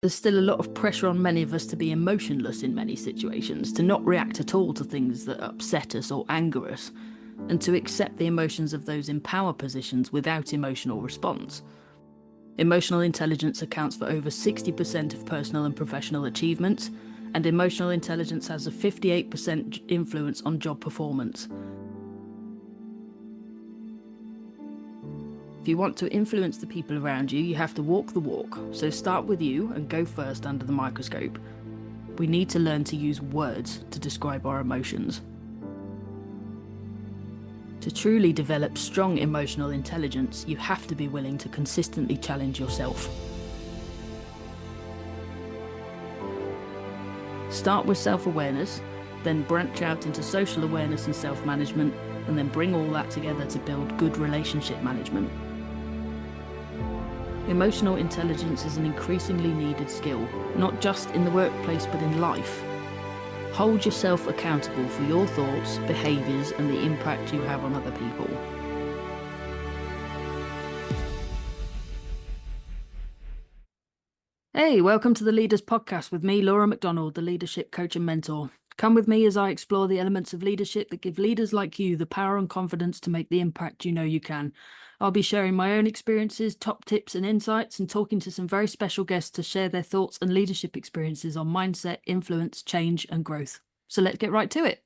There's still a lot of pressure on many of us to be emotionless in many situations, to not react at all to things that upset us or anger us, and to accept the emotions of those in power positions without emotional response. Emotional intelligence accounts for over 60% of personal and professional achievements, and emotional intelligence has a 58% influence on job performance. If you want to influence the people around you, you have to walk the walk. So start with you and go first under the microscope. We need to learn to use words to describe our emotions. To truly develop strong emotional intelligence, you have to be willing to consistently challenge yourself. Start with self-awareness, then branch out into social awareness and self-management, and then bring all that together to build good relationship management. Emotional intelligence is an increasingly needed skill, not just in the workplace but in life. Hold yourself accountable for your thoughts, behaviours, and the impact you have on other people. Hey, welcome to the Leaders Podcast with me, Laura McDonald, the leadership coach and mentor. Come with me as I explore the elements of leadership that give leaders like you the power and confidence to make the impact you know you can. I'll be sharing my own experiences, top tips and insights, and talking to some very special guests to share their thoughts and leadership experiences on mindset, influence, change, and growth. So let's get right to it.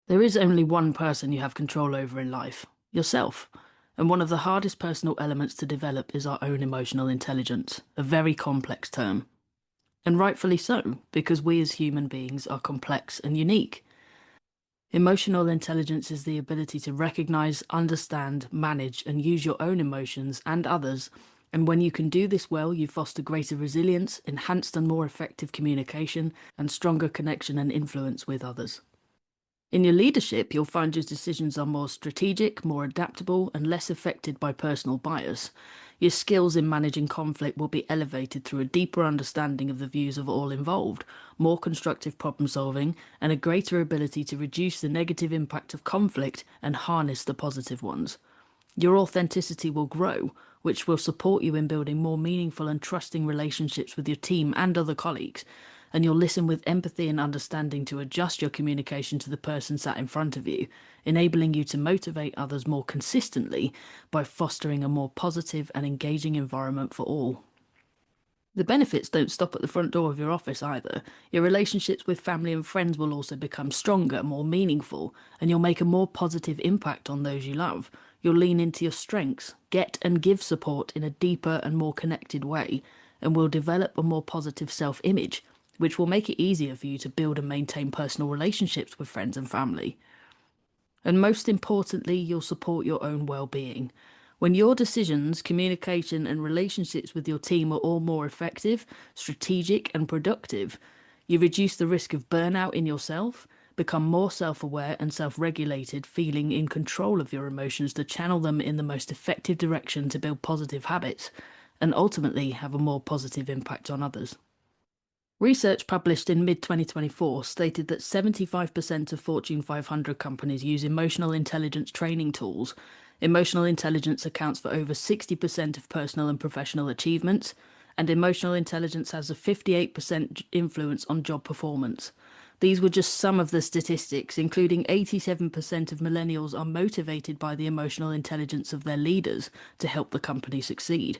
There is only one person you have control over in life, yourself. And one of the hardest personal elements to develop is our own emotional intelligence, a very complex term. And rightfully so, because we as human beings are complex and unique. Emotional intelligence is the ability to recognize, understand, manage, and use your own emotions and others. And when you can do this well, you foster greater resilience, enhanced and more effective communication, and stronger connection and influence with others. In your leadership, you'll find your decisions are more strategic, more adaptable, and less affected by personal bias. Your skills in managing conflict will be elevated through a deeper understanding of the views of all involved, more constructive problem solving, and a greater ability to reduce the negative impact of conflict and harness the positive ones. Your authenticity will grow, which will support you in building more meaningful and trusting relationships with your team and other colleagues. And you'll listen with empathy and understanding to adjust your communication to the person sat in front of you, enabling you to motivate others more consistently by fostering a more positive and engaging environment for all. The benefits don't stop at the front door of your office either. Your relationships with family and friends will also become stronger, more meaningful, and you'll make a more positive impact on those you love. You'll lean into your strengths, get and give support in a deeper and more connected way, and will develop a more positive self-image, which will make it easier for you to build and maintain personal relationships with friends and family. And most importantly, you'll support your own well-being. When your decisions, communication, and relationships with your team are all more effective, strategic, and productive, you reduce the risk of burnout in yourself, become more self-aware and self-regulated, feeling in control of your emotions to channel them in the most effective direction to build positive habits, and ultimately have a more positive impact on others. Research published in mid-2024 stated that 75% of Fortune 500 companies use emotional intelligence training tools. Emotional intelligence accounts for over 60% of personal and professional achievements, and emotional intelligence has a 58% influence on job performance. These were just some of the statistics, including 87% of millennials are motivated by the emotional intelligence of their leaders to help the company succeed.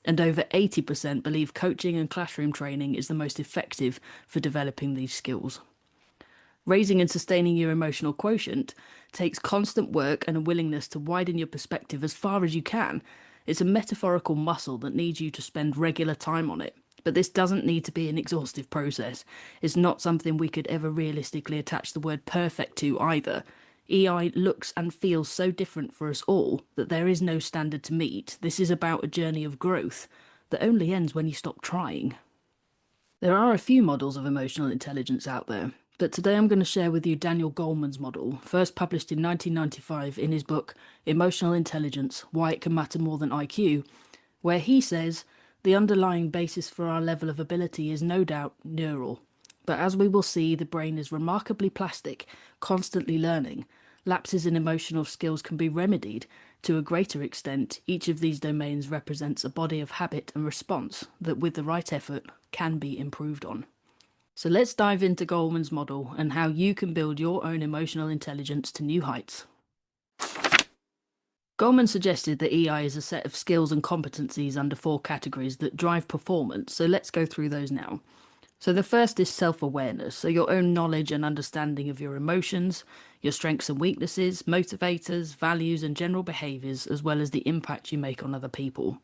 And over 80% believe coaching and classroom training is the most effective for developing these skills. Raising and sustaining your emotional quotient takes constant work and a willingness to widen your perspective as far as you can. It's a metaphorical muscle that needs you to spend regular time on it. But this doesn't need to be an exhaustive process. It's not something we could ever realistically attach the word perfect to either. EI looks and feels so different for us all that there is no standard to meet. This is about a journey of growth that only ends when you stop trying. There are a few models of emotional intelligence out there, but today I'm going to share with you Daniel Goleman's model, first published in 1995 in his book Emotional Intelligence: Why It Can Matter More Than IQ, where he says the underlying basis for our level of ability is no doubt neural. But as we will see, the brain is remarkably plastic, constantly learning. Lapses in emotional skills can be remedied. To a greater extent, each of these domains represents a body of habit and response that, with the right effort, can be improved on. So let's dive into Goleman's model and how you can build your own emotional intelligence to new heights. Goleman suggested that EI is a set of skills and competencies under 4 categories that drive performance, so let's go through those now. So the first is self-awareness, so your own knowledge and understanding of your emotions, your strengths and weaknesses, motivators, values and general behaviours, as well as the impact you make on other people.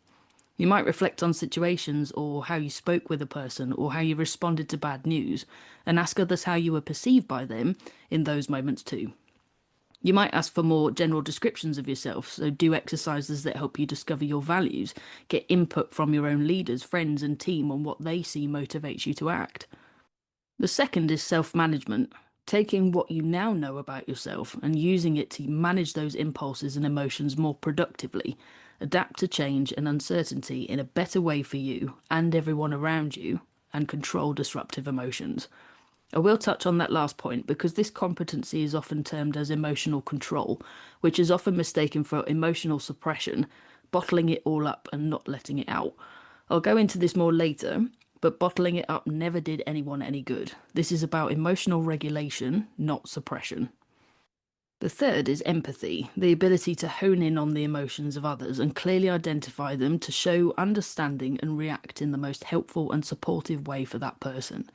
You might reflect on situations or how you spoke with a person or how you responded to bad news, and ask others how you were perceived by them in those moments too. You might ask for more general descriptions of yourself, so do exercises that help you discover your values, get input from your own leaders, friends and team on what they see motivates you to act. The second is self-management, taking what you now know about yourself and using it to manage those impulses and emotions more productively, adapt to change and uncertainty in a better way for you and everyone around you, and control disruptive emotions. I will touch on that last point because this competency is often termed as emotional control, which is often mistaken for emotional suppression, bottling it all up and not letting it out. I'll go into this more later, but bottling it up never did anyone any good. This is about emotional regulation, not suppression. The third is empathy, the ability to hone in on the emotions of others and clearly identify them to show understanding and react in the most helpful and supportive way for that person.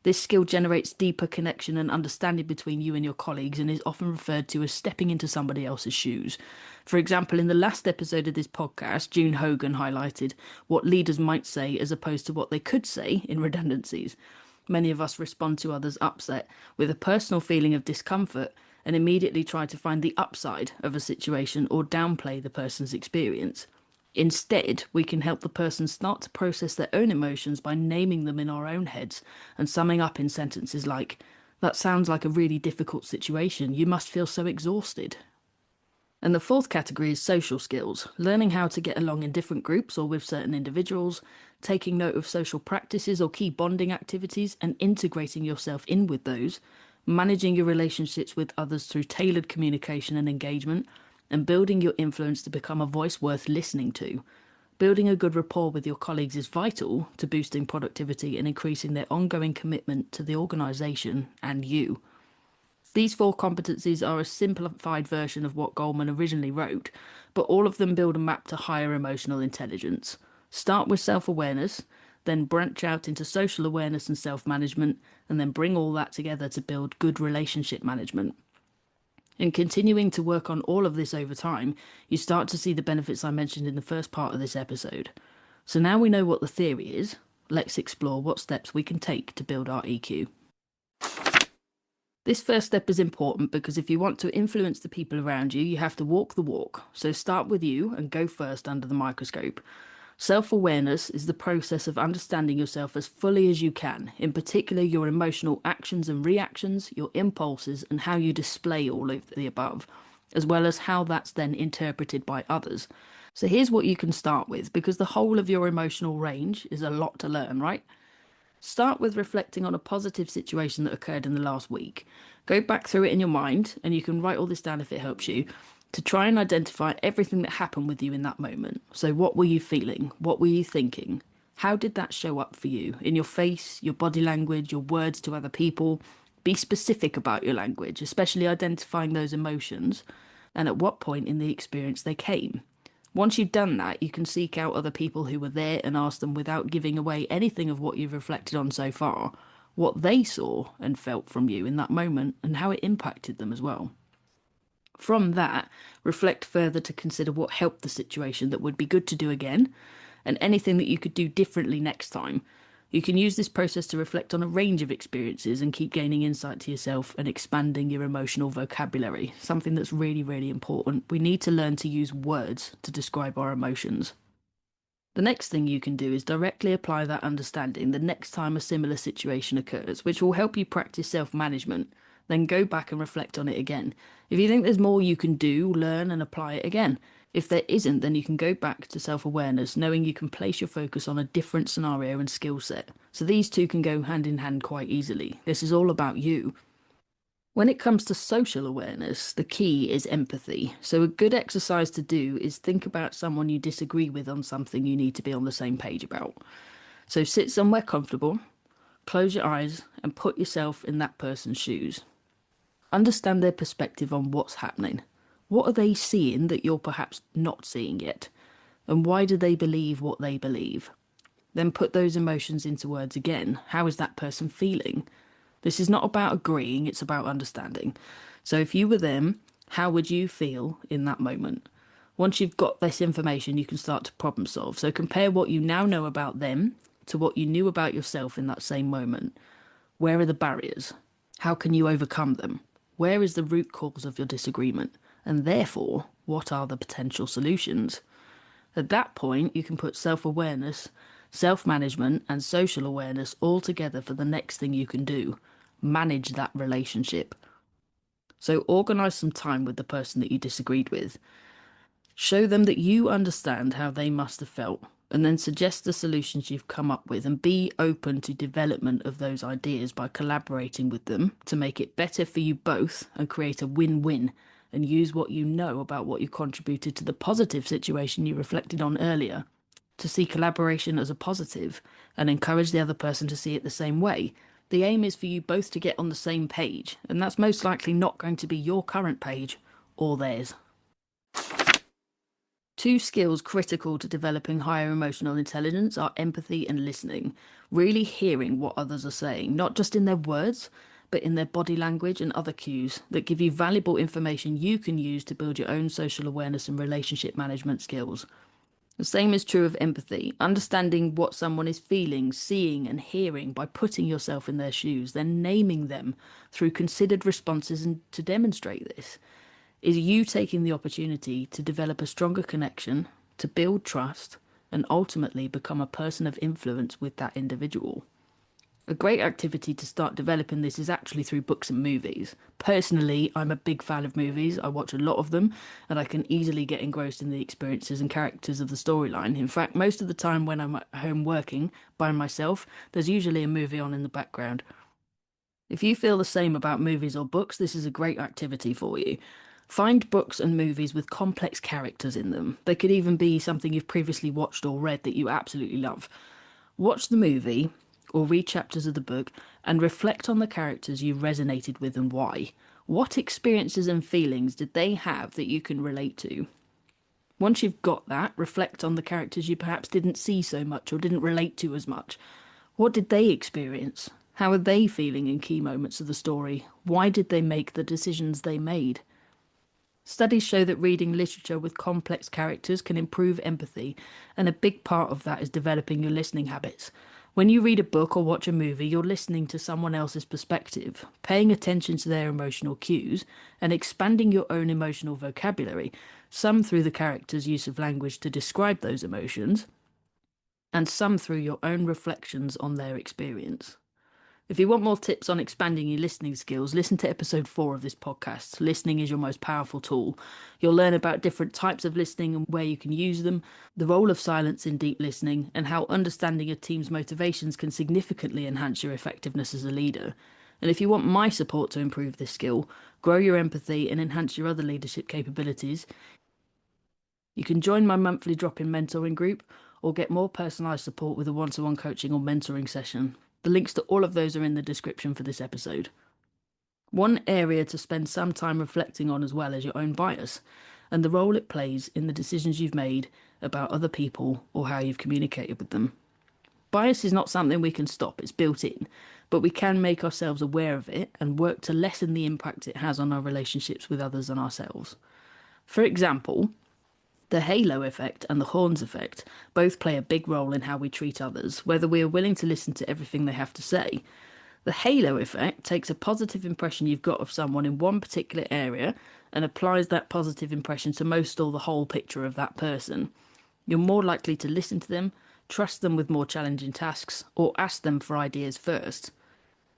This skill generates deeper connection and understanding between you and your colleagues and is often referred to as stepping into somebody else's shoes. For example, in the last episode of this podcast, June Hogan highlighted what leaders might say as opposed to what they could say in redundancies. Many of us respond to others' upset with a personal feeling of discomfort and immediately try to find the upside of a situation or downplay the person's experience. Instead, we can help the person start to process their own emotions by naming them in our own heads and summing up in sentences like, "That sounds like a really difficult situation. You must feel so exhausted." And the fourth category is social skills, learning how to get along in different groups or with certain individuals, taking note of social practices or key bonding activities and integrating yourself in with those, managing your relationships with others through tailored communication and engagement, and building your influence to become a voice worth listening to. Building a good rapport with your colleagues is vital to boosting productivity and increasing their ongoing commitment to the organisation and you. These 4 competencies are a simplified version of what Goleman originally wrote, but all of them build a map to higher emotional intelligence. Start with self-awareness, then branch out into social awareness and self-management, and then bring all that together to build good relationship management. In continuing to work on all of this over time, you start to see the benefits I mentioned in the first part of this episode. So now we know what the theory is, let's explore what steps we can take to build our EQ. This first step is important because if you want to influence the people around you, you have to walk the walk. So start with you and go first under the microscope. Self-awareness is the process of understanding yourself as fully as you can, in particular your emotional actions and reactions, your impulses, and how you display all of the above, as well as how that's then interpreted by others. So here's what you can start with, because the whole of your emotional range is a lot to learn, right? Start with reflecting on a positive situation that occurred in the last week. Go back through it in your mind, and you can write all this down if it helps you, to try and identify everything that happened with you in that moment. So what were you feeling? What were you thinking? How did that show up for you? In your face, your body language, your words to other people? Be specific about your language, especially identifying those emotions, and at what point in the experience they came. Once you've done that, you can seek out other people who were there and ask them, without giving away anything of what you've reflected on so far, what they saw and felt from you in that moment and how it impacted them as well. From that, reflect further to consider what helped the situation that would be good to do again, and anything that you could do differently next time. You can use this process to reflect on a range of experiences and keep gaining insight to yourself and expanding your emotional vocabulary, something that's really, really important. We need to learn to use words to describe our emotions. The next thing you can do is directly apply that understanding the next time a similar situation occurs, which will help you practice self-management. Then go back and reflect on it again. If you think there's more you can do, learn and apply it again. If there isn't, then you can go back to self-awareness, knowing you can place your focus on a different scenario and skill set. So these two can go hand in hand quite easily. This is all about you. When it comes to social awareness, the key is empathy. So, a good exercise to do is think about someone you disagree with on something you need to be on the same page about. So, sit somewhere comfortable, close your eyes, and put yourself in that person's shoes. Understand their perspective on what's happening. What are they seeing that you're perhaps not seeing yet? And why do they believe what they believe? Then put those emotions into words again. How is that person feeling? This is not about agreeing, it's about understanding. So if you were them, how would you feel in that moment? Once you've got this information, you can start to problem solve. So compare what you now know about them to what you knew about yourself in that same moment. Where are the barriers? How can you overcome them? Where is the root cause of your disagreement? And therefore, what are the potential solutions? At that point, you can put self awareness, self management, and social awareness all together for the next thing you can do: manage that relationship. So, organize some time with the person that you disagreed with. Show them that you understand how they must have felt, and then suggest the solutions you've come up with, and be open to development of those ideas by collaborating with them to make it better for you both and create a win-win, and use what you know about what you contributed to the positive situation you reflected on earlier to see collaboration as a positive and encourage the other person to see it the same way. The aim is for you both to get on the same page, and that's most likely not going to be your current page or theirs. Two skills critical to developing higher emotional intelligence are empathy and listening. Really hearing what others are saying, not just in their words, but in their body language and other cues that give you valuable information you can use to build your own social awareness and relationship management skills. The same is true of empathy, understanding what someone is feeling, seeing, and hearing by putting yourself in their shoes, then naming them through considered responses. And to demonstrate this is you taking the opportunity to develop a stronger connection, to build trust, and ultimately become a person of influence with that individual. A great activity to start developing this is actually through books and movies. Personally, I'm a big fan of movies. I watch a lot of them, and I can easily get engrossed in the experiences and characters of the storyline. In fact, most of the time when I'm at home working by myself, there's usually a movie on in the background. If you feel the same about movies or books, this is a great activity for you. Find books and movies with complex characters in them. They could even be something you've previously watched or read that you absolutely love. Watch the movie or read chapters of the book and reflect on the characters you resonated with and why. What experiences and feelings did they have that you can relate to? Once you've got that, reflect on the characters you perhaps didn't see so much or didn't relate to as much. What did they experience? How are they feeling in key moments of the story? Why did they make the decisions they made? Studies show that reading literature with complex characters can improve empathy, and a big part of that is developing your listening habits. When you read a book or watch a movie, you're listening to someone else's perspective, paying attention to their emotional cues, and expanding your own emotional vocabulary, some through the character's use of language to describe those emotions, and some through your own reflections on their experience. If you want more tips on expanding your listening skills, listen to episode 4 of this podcast. Listening is your most powerful tool. You'll learn about different types of listening and where you can use them, the role of silence in deep listening, and how understanding a team's motivations can significantly enhance your effectiveness as a leader. And if you want my support to improve this skill, grow your empathy, and enhance your other leadership capabilities, you can join my monthly drop-in mentoring group or get more personalised support with a one-to-one coaching or mentoring session. The links to all of those are in the description for this episode. One area to spend some time reflecting on as well is your own bias and the role it plays in the decisions you've made about other people or how you've communicated with them. Bias is not something we can stop, it's built in, but we can make ourselves aware of it and work to lessen the impact it has on our relationships with others and ourselves. For example, the halo effect and the horns effect both play a big role in how we treat others, whether we are willing to listen to everything they have to say. The halo effect takes a positive impression you've got of someone in one particular area and applies that positive impression to most or the whole picture of that person. You're more likely to listen to them, trust them with more challenging tasks, or ask them for ideas first.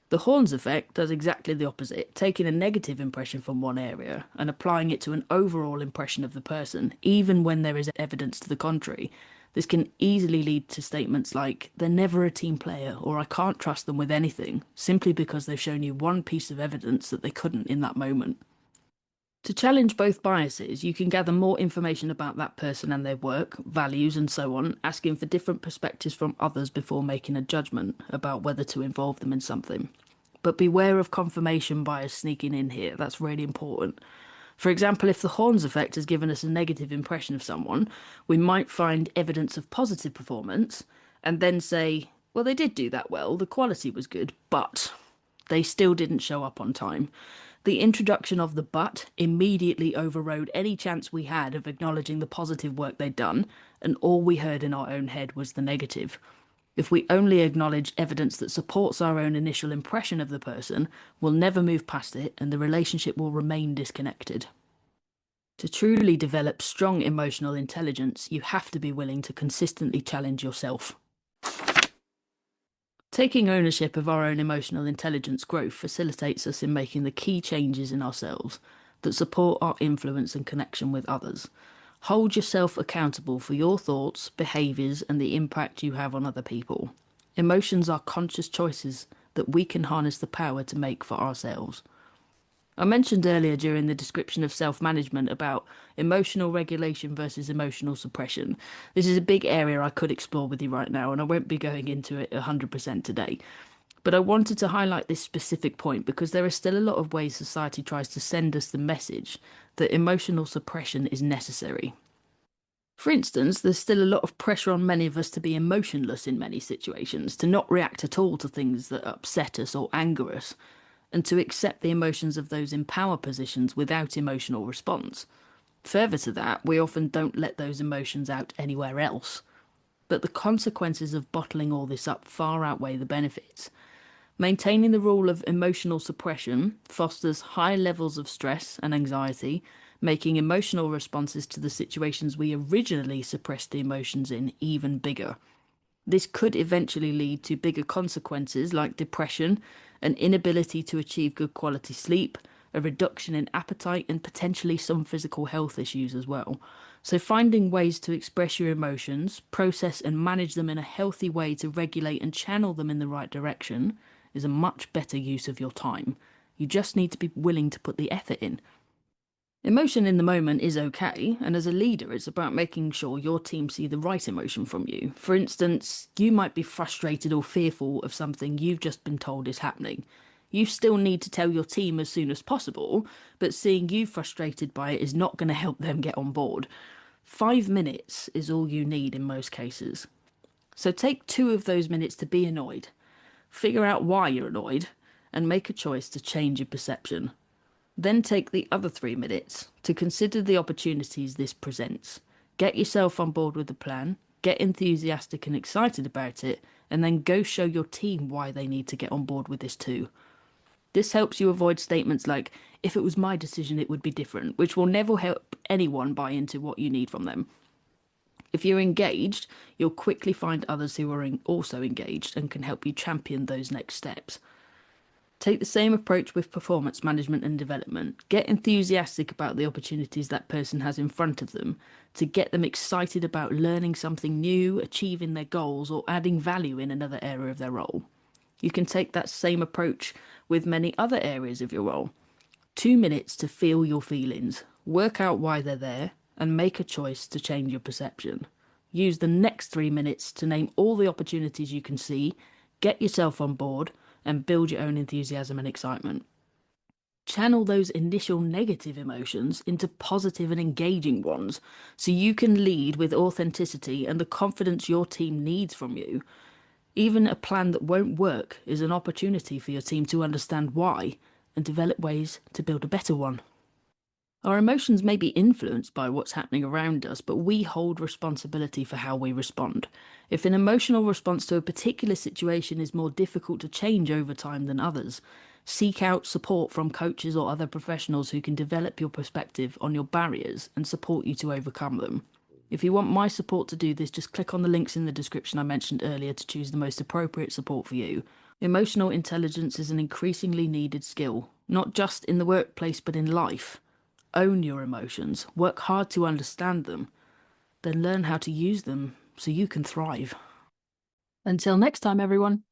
The horns effect does exactly the opposite, taking a negative impression from one area and applying it to an overall impression of the person, even when there is evidence to the contrary. This can easily lead to statements like, they're never a team player, or I can't trust them with anything, simply because they've shown you one piece of evidence that they couldn't in that moment. To challenge both biases, you can gather more information about that person and their work, values, and so on, asking for different perspectives from others before making a judgment about whether to involve them in something. But beware of confirmation bias sneaking in here, that's really important. For example, if the horns effect has given us a negative impression of someone, we might find evidence of positive performance and then say, well, they did do that well, the quality was good, but they still didn't show up on time. The introduction of the but immediately overrode any chance we had of acknowledging the positive work they'd done, and all we heard in our own head was the negative. If we only acknowledge evidence that supports our own initial impression of the person, we'll never move past it and the relationship will remain disconnected. To truly develop strong emotional intelligence, you have to be willing to consistently challenge yourself. Taking ownership of our own emotional intelligence growth facilitates us in making the key changes in ourselves that support our influence and connection with others. Hold yourself accountable for your thoughts, behaviours, and the impact you have on other people. Emotions are conscious choices that we can harness the power to make for ourselves. I mentioned earlier during the description of self-management about emotional regulation versus emotional suppression. This is a big area I could explore with you right now, and I won't be going into it 100% today. But I wanted to highlight this specific point because there are still a lot of ways society tries to send us the message that emotional suppression is necessary. For instance, there's still a lot of pressure on many of us to be emotionless in many situations, to not react at all to things that upset us or anger us, and to accept the emotions of those in power positions without emotional response. Further to that, we often don't let those emotions out anywhere else. But the consequences of bottling all this up far outweigh the benefits. Maintaining the rule of emotional suppression fosters high levels of stress and anxiety, making emotional responses to the situations we originally suppressed the emotions in even bigger. This could eventually lead to bigger consequences like depression, an inability to achieve good quality sleep, a reduction in appetite, and potentially some physical health issues as well. So finding ways to express your emotions, process and manage them in a healthy way to regulate and channel them in the right direction is a much better use of your time. You just need to be willing to put the effort in. Emotion in the moment is okay, and as a leader, it's about making sure your team see the right emotion from you. For instance, you might be frustrated or fearful of something you've just been told is happening. You still need to tell your team as soon as possible, but seeing you frustrated by it is not going to help them get on board. 5 minutes is all you need in most cases. So take 2 of those minutes to be annoyed. Figure out why you're annoyed, and make a choice to change your perception. Then take the other 3 minutes to consider the opportunities this presents. Get yourself on board with the plan, get enthusiastic and excited about it, and then go show your team why they need to get on board with this too. This helps you avoid statements like, if it was my decision, it would be different, which will never help anyone buy into what you need from them. If you're engaged, you'll quickly find others who are also engaged and can help you champion those next steps. Take the same approach with performance management and development. Get enthusiastic about the opportunities that person has in front of them to get them excited about learning something new, achieving their goals, or adding value in another area of their role. You can take that same approach with many other areas of your role. 2 minutes to feel your feelings, work out why they're there, and make a choice to change your perception. Use the next 3 minutes to name all the opportunities you can see, get yourself on board, and build your own enthusiasm and excitement. Channel those initial negative emotions into positive and engaging ones so you can lead with authenticity and the confidence your team needs from you. Even a plan that won't work is an opportunity for your team to understand why and develop ways to build a better one. Our emotions may be influenced by what's happening around us, but we hold responsibility for how we respond. If an emotional response to a particular situation is more difficult to change over time than others, seek out support from coaches or other professionals who can develop your perspective on your barriers and support you to overcome them. If you want my support to do this, just click on the links in the description I mentioned earlier to choose the most appropriate support for you. Emotional intelligence is an increasingly needed skill, not just in the workplace but in life. Own your emotions, work hard to understand them, then learn how to use them so you can thrive. Until next time, everyone.